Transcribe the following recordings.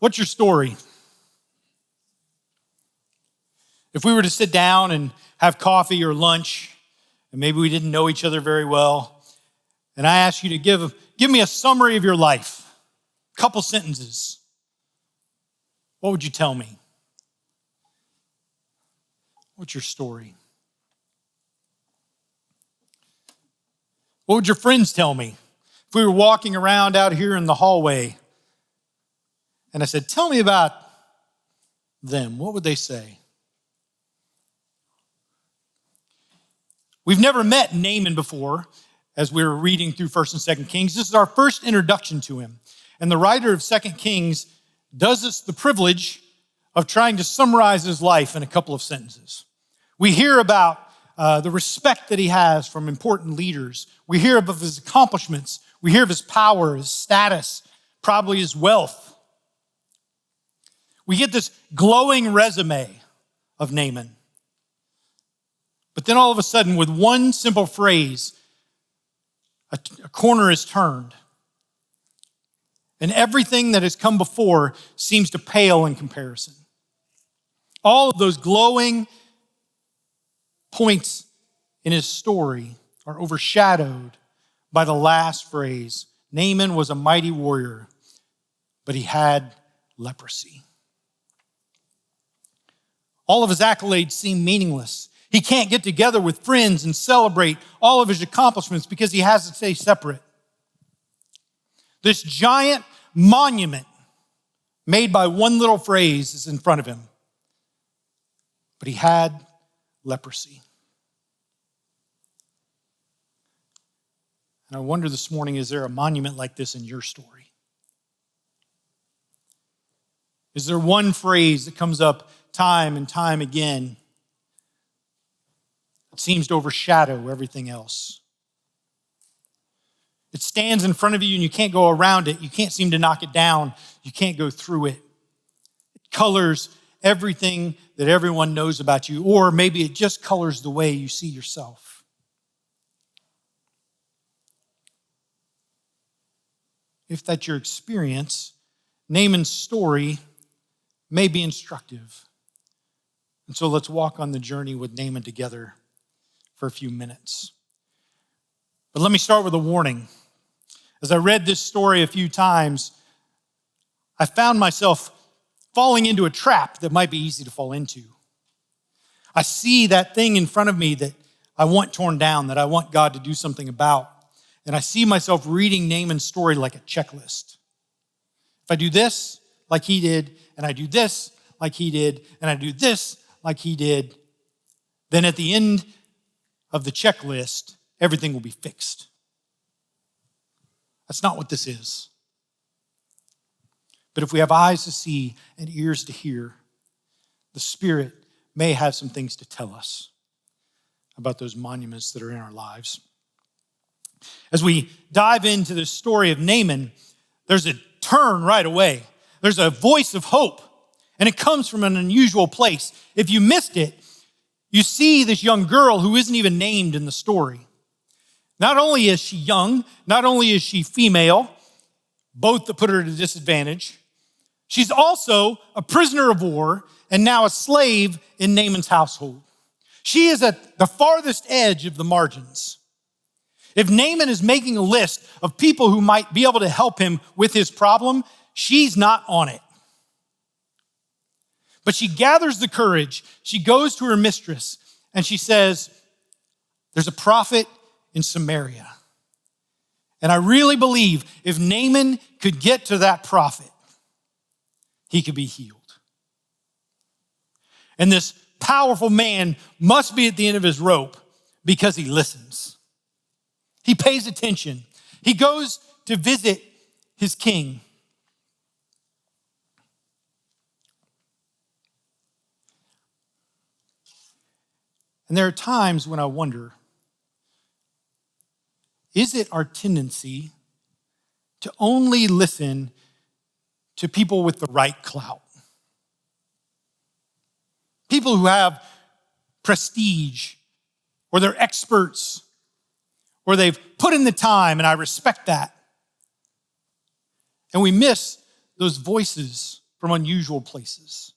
What's your story? If we were to sit down and have coffee or lunch, and maybe we didn't know each other very well, and I asked you to give me a summary of your life, a couple sentences, what would you tell me? What's your story? What would your friends tell me? If we were walking around out here in the hallway, and I said, tell me about them, what would they say? We've never met Naaman before as we were reading through 1st and 2nd Kings. This is our first introduction to him. And the writer of 2nd Kings does us the privilege of trying to summarize his life in a couple of sentences. We hear about the respect that he has from important leaders. We hear of his accomplishments. We hear of his power, his status, probably his wealth. We get this glowing resume of Naaman. But then all of a sudden, with one simple phrase, a corner is turned. And everything that has come before seems to pale in comparison. All of those glowing points in his story are overshadowed by the last phrase. Naaman was a mighty warrior, but he had leprosy. All of his accolades seem meaningless. He can't get together with friends and celebrate all of his accomplishments because he has to stay separate. This giant monument made by one little phrase is in front of him. But he had leprosy. And I wonder this morning, is there a monument like this in your story? Is there one phrase that comes up time and time again? It seems to overshadow everything else. It stands in front of you and you can't go around it. You can't seem to knock it down. You can't go through it. It colors everything that everyone knows about you, or maybe it just colors the way you see yourself. If that's your experience, Naaman's story may be instructive. And so let's walk on the journey with Naaman together for a few minutes. But let me start with a warning. As I read this story a few times, I found myself falling into a trap that might be easy to fall into. I see that thing in front of me that I want torn down, that I want God to do something about. And I see myself reading Naaman's story like a checklist. If I do this like he did, and I do this like he did, and I do this like he did, then at the end of the checklist, everything will be fixed. That's not what this is. But if we have eyes to see and ears to hear, the Spirit may have some things to tell us about those monuments that are in our lives. As we dive into this story of Naaman, there's a turn right away. There's a voice of hope, and it comes from an unusual place. If you missed it, you see this young girl who isn't even named in the story. Not only is she young, not only is she female, both that put her at a disadvantage, she's also a prisoner of war and now a slave in Naaman's household. She is at the farthest edge of the margins. If Naaman is making a list of people who might be able to help him with his problem, she's not on it. But she gathers the courage. She goes to her mistress and she says, there's a prophet in Samaria. And I really believe if Naaman could get to that prophet, he could be healed. And this powerful man must be at the end of his rope because he listens. He pays attention. He goes to visit his king. And there are times when I wonder, is it our tendency to only listen to people with the right clout? People who have prestige, or they're experts, or they've put in the time, and I respect that. And we miss those voices from unusual places.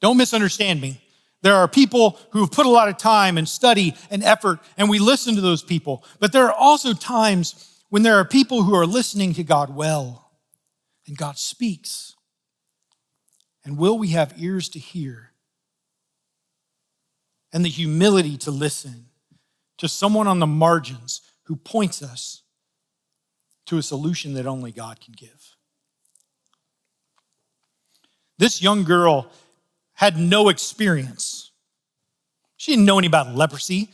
Don't misunderstand me. There are people who have put a lot of time and study and effort, and we listen to those people. But there are also times when there are people who are listening to God well, and God speaks. And will we have ears to hear and the humility to listen to someone on the margins who points us to a solution that only God can give? This young girl had no experience. She didn't know anything about leprosy.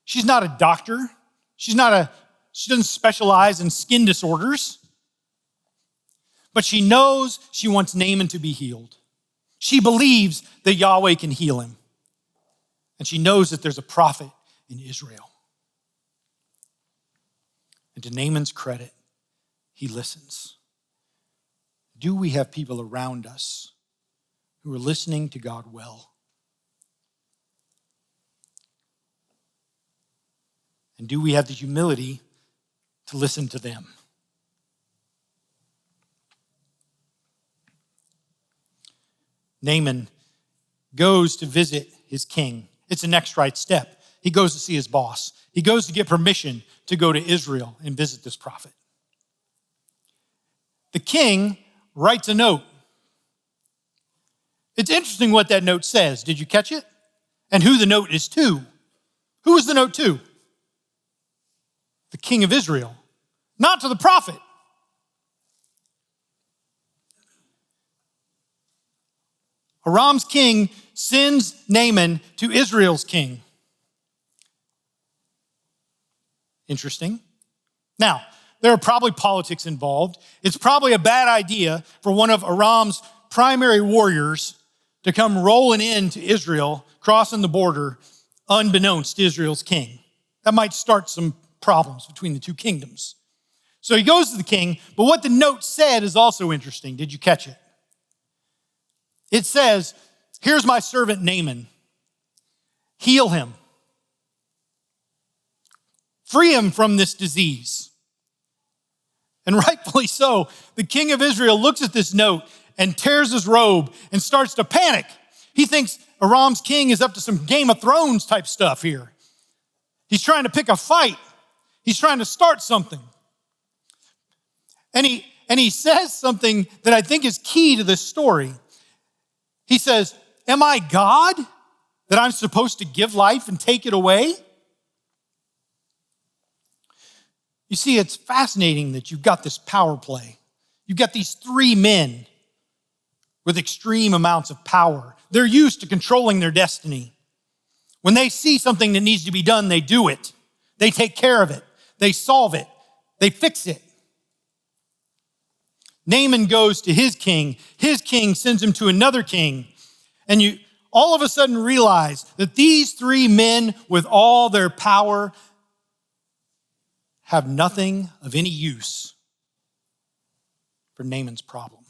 She's not a doctor. She doesn't specialize in skin disorders. But she knows she wants Naaman to be healed. She believes that Yahweh can heal him. And she knows that there's a prophet in Israel. And to Naaman's credit, he listens. Do we have people around us who are listening to God well? And do we have the humility to listen to them? Naaman goes to visit his king. It's the next right step. He goes to see his boss. He goes to get permission to go to Israel and visit this prophet. The king writes a note. It's interesting what that note says. Did you catch it? And who the note is to. Who is the note to? The king of Israel, not to the prophet. Aram's king sends Naaman to Israel's king. Interesting. Now, there are probably politics involved. It's probably a bad idea for one of Aram's primary warriors to come rolling into Israel, crossing the border, unbeknownst to Israel's king. That might start some problems between the two kingdoms. So he goes to the king, but what the note said is also interesting. Did you catch it? It says, here's my servant Naaman. Heal him. Free him from this disease. And rightfully so, the king of Israel looks at this note and tears his robe and starts to panic. He thinks Aram's king is up to some Game of Thrones type stuff here. He's trying to pick a fight. He's trying to start something. And he says something that I think is key to this story. He says, am I God that I'm supposed to give life and take it away? You see, it's fascinating that you've got this power play. You've got these three men with extreme amounts of power. They're used to controlling their destiny. When they see something that needs to be done, they do it. They take care of it. They solve it. They fix it. Naaman goes to his king. His king sends him to another king. And you all of a sudden realize that these three men with all their power have nothing of any use for Naaman's problem.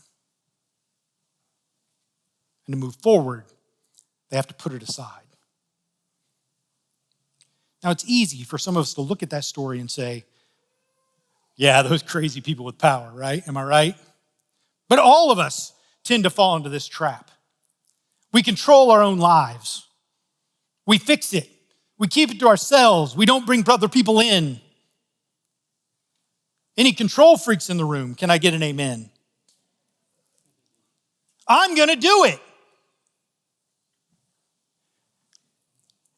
And to move forward, they have to put it aside. Now, it's easy for some of us to look at that story and say, yeah, those crazy people with power, right? Am I right? But all of us tend to fall into this trap. We control our own lives. We fix it. We keep it to ourselves. We don't bring other people in. Any control freaks in the room? Can I get an amen? I'm going to do it.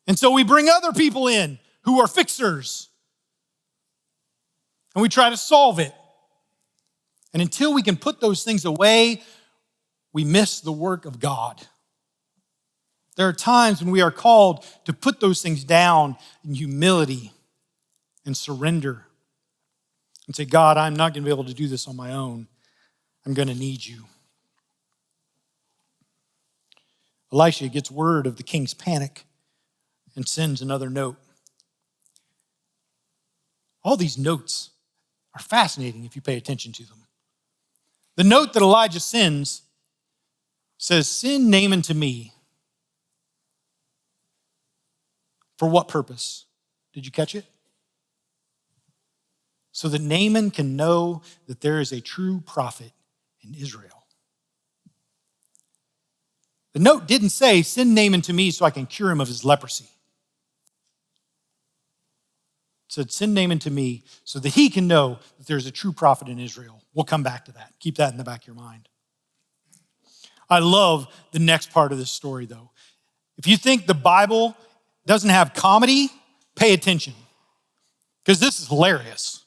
And so we bring other people in who are fixers. And we try to solve it. And until we can put those things away, we miss the work of God. There are times when we are called to put those things down in humility and surrender and say, God, I'm not going to be able to do this on my own. I'm going to need you. Elisha gets word of the king's panic and sends another note. All these notes are fascinating if you pay attention to them. The note that Elijah sends says, send Naaman to me. For what purpose? Did you catch it? So that Naaman can know that there is a true prophet in Israel. The note didn't say, send Naaman to me so I can cure him of his leprosy. It said, send Naaman to me so that he can know that there's a true prophet in Israel. We'll come back to that. Keep that in the back of your mind. I love the next part of this story, though. If you think the Bible doesn't have comedy, pay attention, because this is hilarious.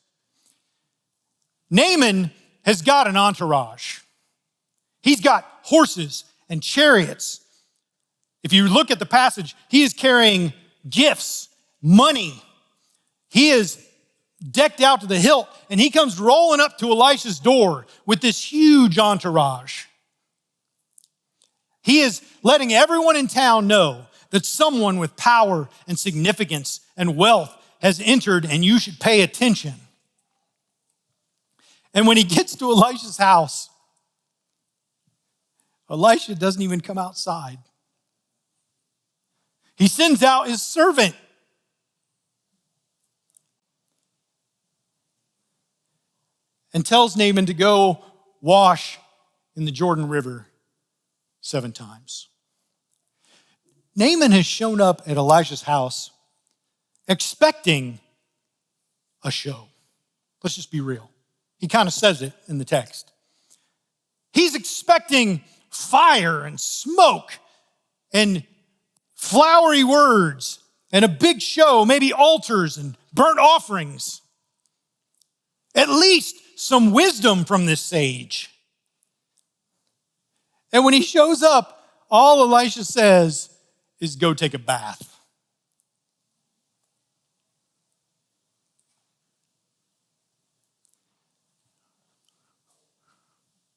Naaman has got an entourage. He's got horses and chariots. If you look at the passage, he is carrying gifts, money. He is decked out to the hilt, and he comes rolling up to Elisha's door with this huge entourage. He is letting everyone in town know that someone with power and significance and wealth has entered, and you should pay attention. And when he gets to Elisha's house, Elisha doesn't even come outside. He sends out his servant. And tells Naaman to go wash in the Jordan River 7 times. Naaman has shown up at Elisha's house expecting a show. Let's just be real. He kind of says it in the text. He's expecting fire and smoke and flowery words and a big show, maybe altars and burnt offerings. At least some wisdom from this sage. And when he shows up, all Elisha says is go take a bath.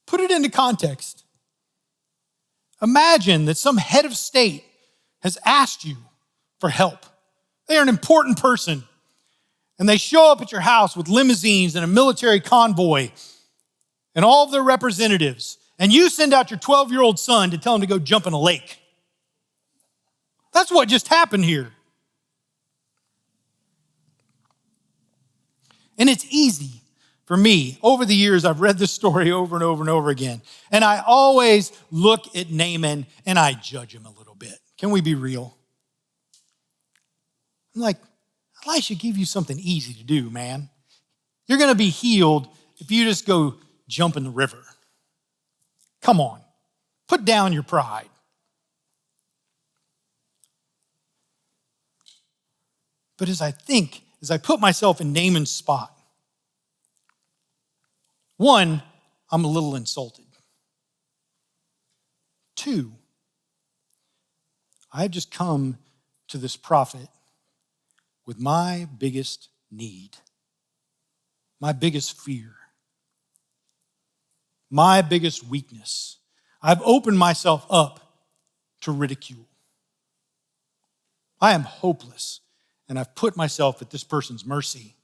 Put it into context. Imagine that some head of state has asked you for help. They are an important person. And they show up at your house with limousines and a military convoy and all of their representatives. And you send out your 12-year-old son to tell him to go jump in a lake. That's what just happened here. And it's easy for me. Over the years, I've read this story over and over and over again. And I always look at Naaman and I judge him a little bit. Can we be real? I'm like, Elisha gave you something easy to do, man. You're going to be healed if you just go jump in the river. Come on. Put down your pride. But as I put myself in Naaman's spot, one, I'm a little insulted. Two, I have just come to this prophet with my biggest need, my biggest fear, my biggest weakness. I've opened myself up to ridicule. I am hopeless, and I've put myself at this person's mercy,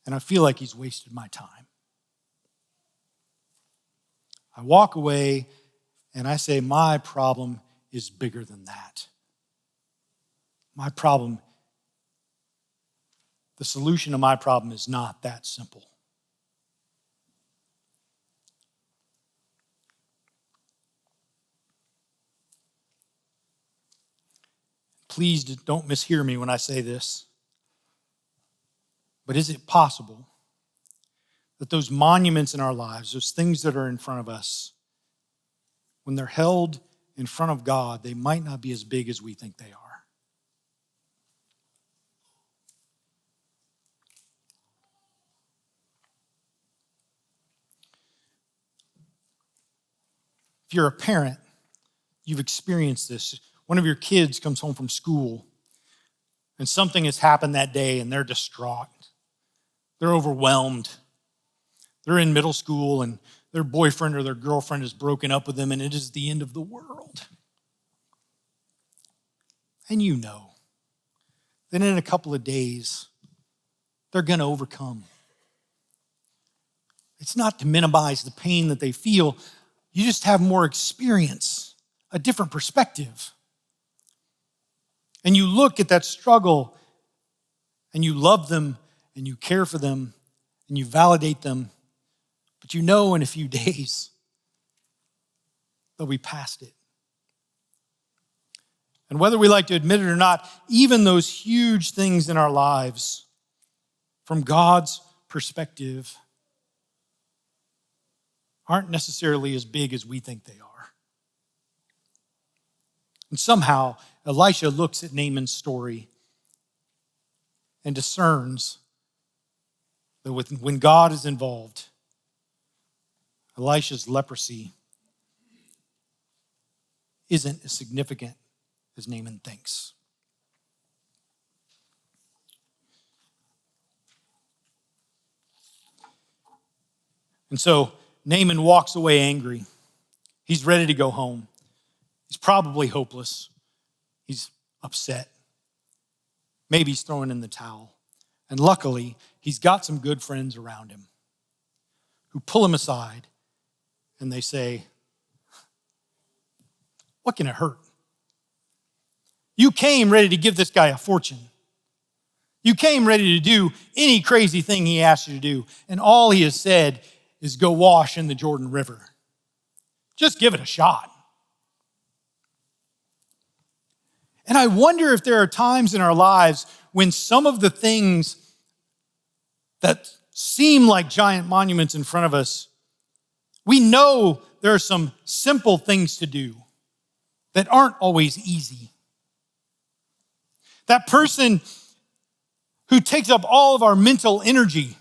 and I feel like he's wasted my time. I walk away, and I say, my problem is bigger than that. My problem, the solution to my problem is not that simple. Please don't mishear me when I say this. But is it possible that those monuments in our lives, those things that are in front of us, when they're held in front of God, they might not be as big as we think they are? If you're a parent, you've experienced this. One of your kids comes home from school and something has happened that day and they're distraught. They're overwhelmed. They're in middle school and their boyfriend or their girlfriend has broken up with them and it is the end of the world. And you know that in a couple of days, they're going to overcome. It's not to minimize the pain that they feel. You just have more experience, a different perspective. And you look at that struggle and you love them and you care for them and you validate them. But you know in a few days they'll be past it. And whether we like to admit it or not, even those huge things in our lives, from God's perspective, aren't necessarily as big as we think they are. And somehow, Elisha looks at Naaman's story and discerns that when God is involved, Elisha's leprosy isn't as significant as Naaman thinks. And so Naaman walks away angry. He's ready to go home. He's probably hopeless. He's upset. Maybe he's throwing in the towel. And luckily, he's got some good friends around him who pull him aside and they say, what can it hurt? You came ready to give this guy a fortune. You came ready to do any crazy thing he asked you to do. And all he has said is go wash in the Jordan River. Just give it a shot. And I wonder if there are times in our lives when some of the things that seem like giant monuments in front of us, we know there are some simple things to do that aren't always easy. That person who takes up all of our mental energy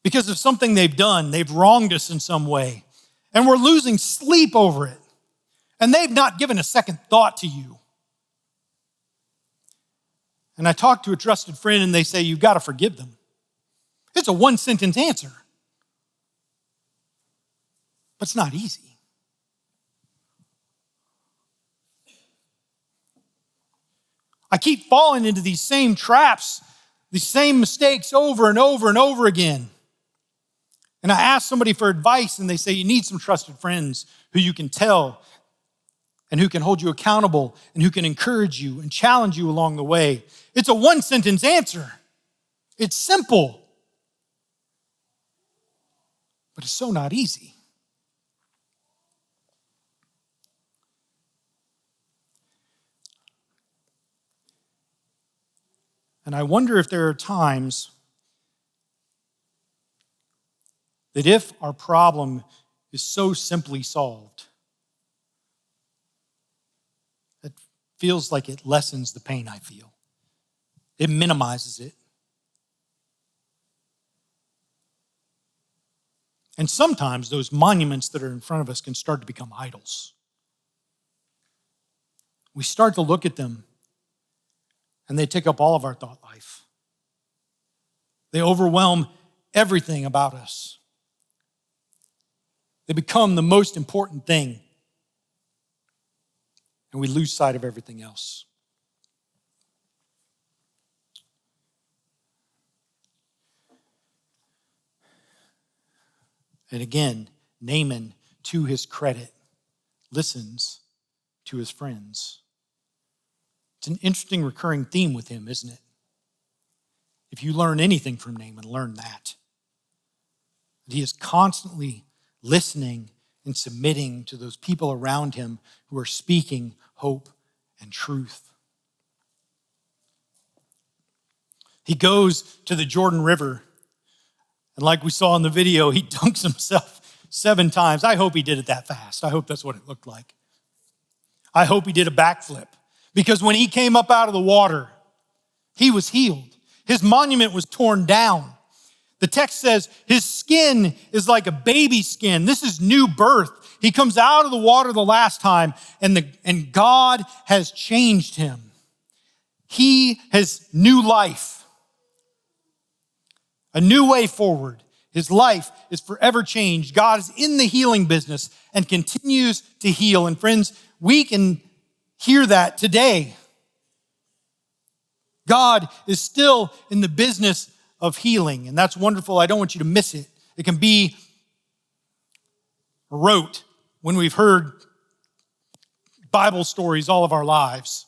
because of something they've done, they've wronged us in some way, and we're losing sleep over it, and they've not given a second thought to you. And I talk to a trusted friend and they say, you've got to forgive them. It's a one-sentence answer. But it's not easy. I keep falling into these same traps, these same mistakes over and over and over again. And I ask somebody for advice and they say, you need some trusted friends who you can tell and who can hold you accountable and who can encourage you and challenge you along the way. It's a one-sentence answer. It's simple. But it's so not easy. And I wonder if there are times that if our problem is so simply solved, it feels like it lessens the pain I feel. It minimizes it. And sometimes those monuments that are in front of us can start to become idols. We start to look at them and they take up all of our thought life. They overwhelm everything about us. They become the most important thing. And we lose sight of everything else. And again, Naaman, to his credit, listens to his friends. It's an interesting recurring theme with him, isn't it? If you learn anything from Naaman, learn that. He is constantly listening and submitting to those people around him who are speaking hope and truth. He goes to the Jordan River, and like we saw in the video, he dunks himself 7 times. I hope he did it that fast. I hope that's what it looked like. I hope he did a backflip, because when he came up out of the water, he was healed. His monument was torn down. The text says his skin is like a baby skin. This is new birth. He comes out of the water the last time, and God has changed him. He has new life, a new way forward. His life is forever changed. God is in the healing business and continues to heal. And friends, we can hear that today. God is still in the business of healing, and that's wonderful. I don't want you to miss it. It can be rote when we've heard Bible stories all of our lives.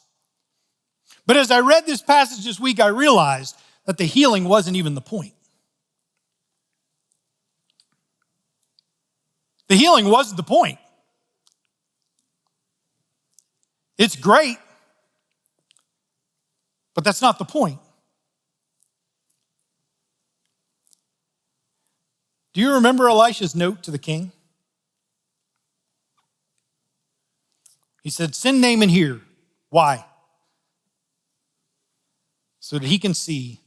But as I read this passage this week, I realized that the healing wasn't even the point. The healing wasn't the point. It's great, but that's not the point. Do you remember Elisha's note to the king? He said, send Naaman here. Why? So that he can see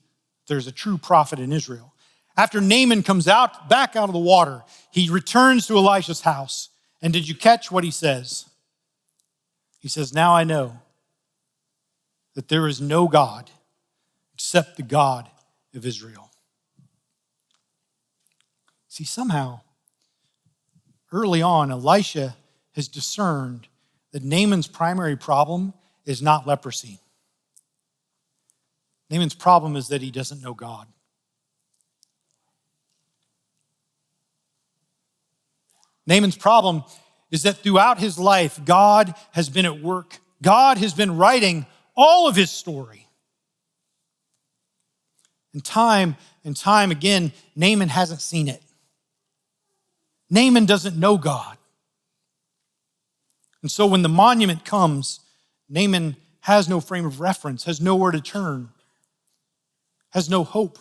there's a true prophet in Israel. After Naaman comes back out of the water, he returns to Elisha's house. And did you catch what he says? He says, now I know that there is no God except the God of Israel. See, somehow, early on, Elisha has discerned that Naaman's primary problem is not leprosy. Naaman's problem is that he doesn't know God. Naaman's problem is that throughout his life, God has been at work. God has been writing all of his story. And time again, Naaman hasn't seen it. Naaman doesn't know God. And so when the monument comes, Naaman has no frame of reference, has nowhere to turn, has no hope.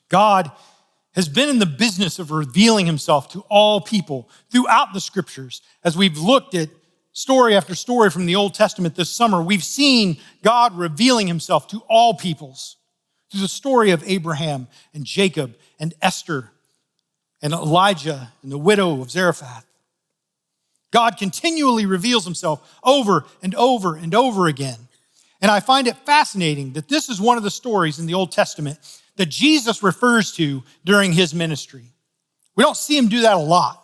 God has been in the business of revealing himself to all people throughout the scriptures. As we've looked at story after story from the Old Testament this summer, we've seen God revealing himself to all peoples. Through the story of Abraham and Jacob and Esther and Elijah and the widow of Zarephath. God continually reveals himself over and over and over again. And I find it fascinating that this is one of the stories in the Old Testament that Jesus refers to during his ministry. We don't see him do that a lot,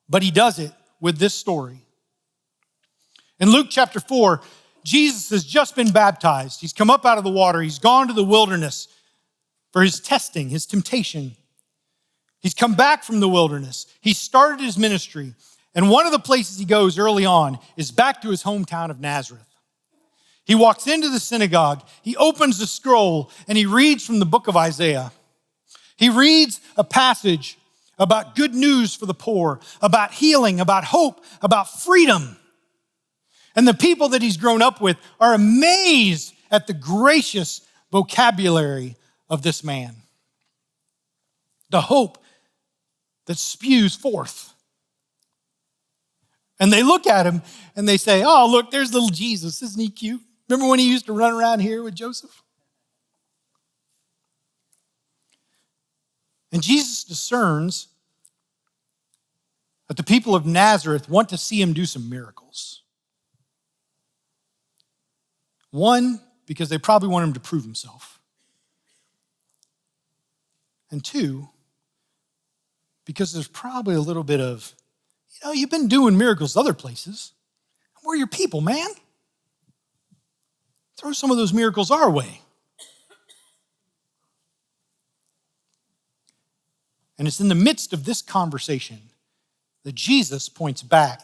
but he does it with this story. In Luke chapter 4, Jesus has just been baptized. He's come up out of the water. He's gone to the wilderness for his testing, his temptation. He's come back from the wilderness. He started his ministry. And one of the places he goes early on is back to his hometown of Nazareth. He walks into the synagogue. He opens the scroll and he reads from the book of Isaiah. He reads a passage about good news for the poor, about healing, about hope, about freedom. And the people that he's grown up with are amazed at the gracious vocabulary of this man. The hope that spews forth. And they look at him and they say, oh, look, there's little Jesus. Isn't he cute? Remember when he used to run around here with Joseph? And Jesus discerns that the people of Nazareth want to see him do some miracles. One, because they probably want him to prove himself. And two, because there's probably a little bit of, you've been doing miracles other places. We're your people, man. Throw some of those miracles our way. And it's in the midst of this conversation that Jesus points back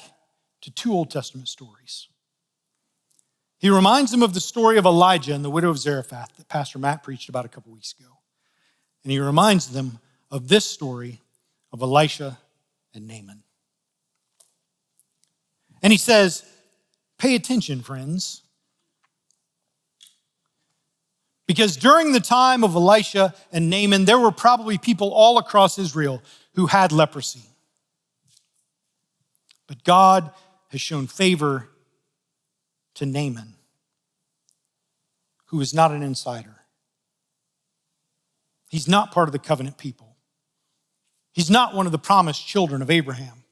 to two Old Testament stories. He reminds them of the story of Elijah and the widow of Zarephath that Pastor Matt preached about a couple weeks ago. And he reminds them of this story of Elisha and Naaman. And he says, pay attention, friends. Because during the time of Elisha and Naaman, there were probably people all across Israel who had leprosy. But God has shown favor to Naaman, who is not an insider. He's not part of the covenant people. He's not one of the promised children of Abraham.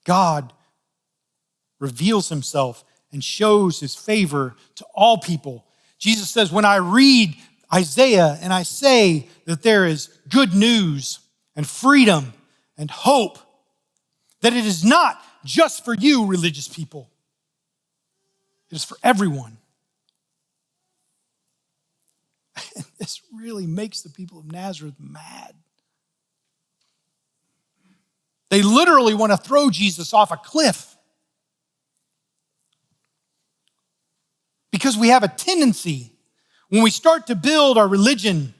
God reveals himself and shows his favor to all people. Jesus says, when I read Isaiah and I say that there is good news and freedom and hope, that it is not just for you, religious people. It is for everyone. And this really makes the people of Nazareth mad. They literally want to throw Jesus off a cliff. Because we have a tendency, when we start to build our religion,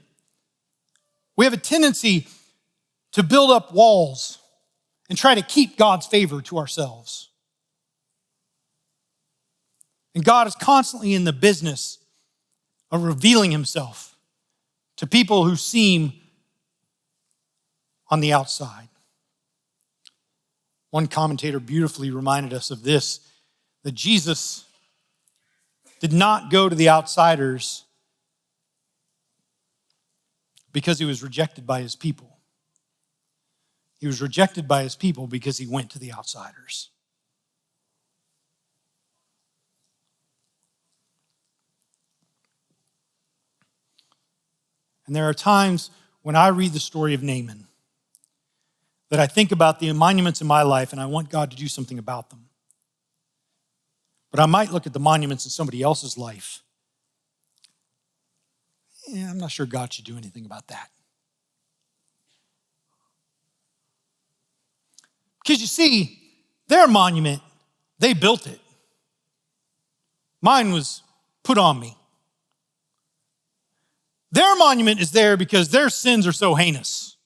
we have a tendency to build up walls and try to keep God's favor to ourselves. And God is constantly in the business of revealing himself to people who seem on the outside. One commentator beautifully reminded us of this, that Jesus did not go to the outsiders because he was rejected by his people. He was rejected by his people because he went to the outsiders. And there are times when I read the story of Naaman that I think about the monuments in my life and I want God to do something about them. But I might look at the monuments in somebody else's life. I'm not sure God should do anything about that. Because you see, their monument, they built it. Mine was put on me. Their monument is there because their sins are so heinous.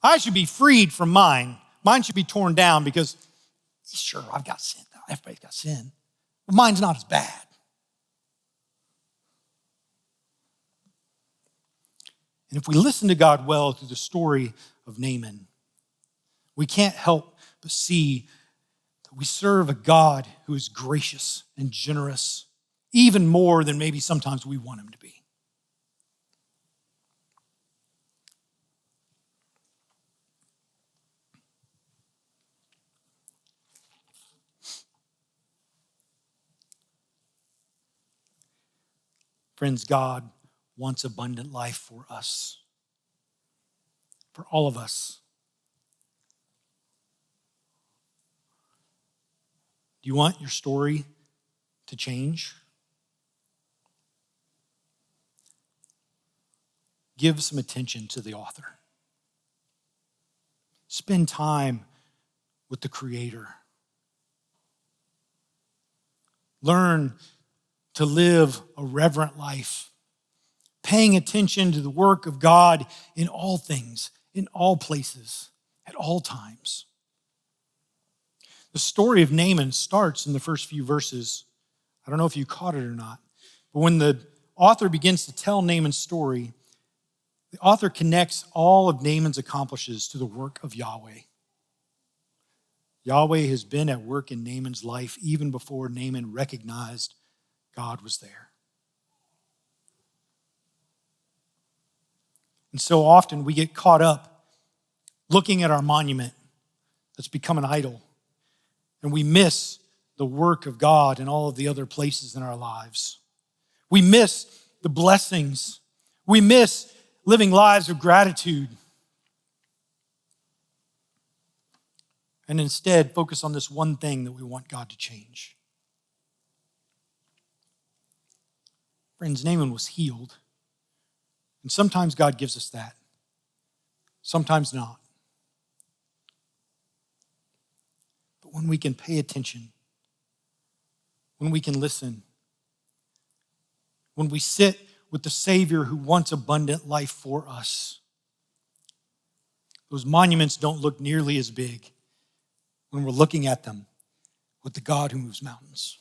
I should be freed from mine. Mine should be torn down because, sure, I've got sin. Everybody's got sin. But mine's not as bad. And if we listen to God well through the story of Naaman, we can't help but see that we serve a God who is gracious and generous, even more than maybe sometimes we want him to be. Friends, God wants abundant life for us, for all of us. Do you want your story to change? Give some attention to the author. Spend time with the Creator. Learn to live a reverent life, paying attention to the work of God in all things, in all places, at all times. The story of Naaman starts in the first few verses. I don't know if you caught it or not, but when the author begins to tell Naaman's story, the author connects all of Naaman's accomplishes to the work of Yahweh. Yahweh has been at work in Naaman's life even before Naaman recognized God was there. And so often we get caught up looking at our monument that's become an idol, and we miss the work of God in all of the other places in our lives. We miss the blessings. We miss living lives of gratitude. And instead focus on this one thing that we want God to change. Friends, Naaman was healed. And sometimes God gives us that. Sometimes not. But when we can pay attention, when we can listen, when we sit with the Savior who wants abundant life for us, those monuments don't look nearly as big when we're looking at them with the God who moves mountains.